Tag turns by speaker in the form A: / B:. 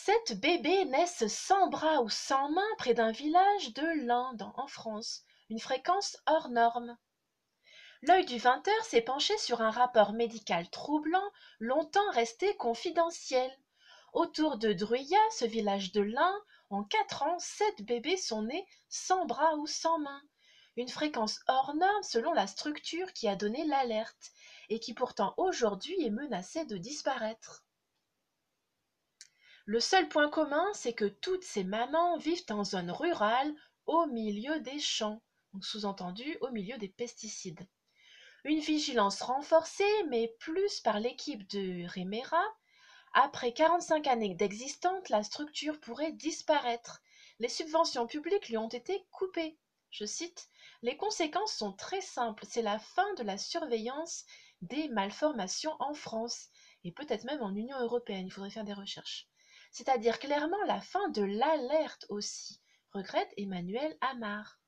A: Sept bébés naissent sans bras ou sans mains près d'un village de l'Inde, en France, une fréquence hors norme. L'œil du 20h s'est penché sur un rapport médical troublant, longtemps resté confidentiel. Autour de Druya, ce village de l'Ain, en 4 ans, 7 bébés sont nés sans bras ou sans mains. Une fréquence hors norme selon la structure qui a donné l'alerte, et qui pourtant aujourd'hui est menacée de disparaître. Le seul point commun, c'est que toutes ces mamans vivent en zone rurale, au milieu des champs, donc sous-entendu au milieu des pesticides. Une vigilance renforcée, mais plus par l'équipe de Remera. Après 45 années d'existence, la structure pourrait disparaître. Les subventions publiques lui ont été coupées. Je cite, les conséquences sont très simples, c'est la fin de la surveillance des malformations en France, et peut-être même en Union européenne, il faudrait faire des recherches. C'est-à-dire clairement la fin de l'alerte aussi, regrette Emmanuel Amar.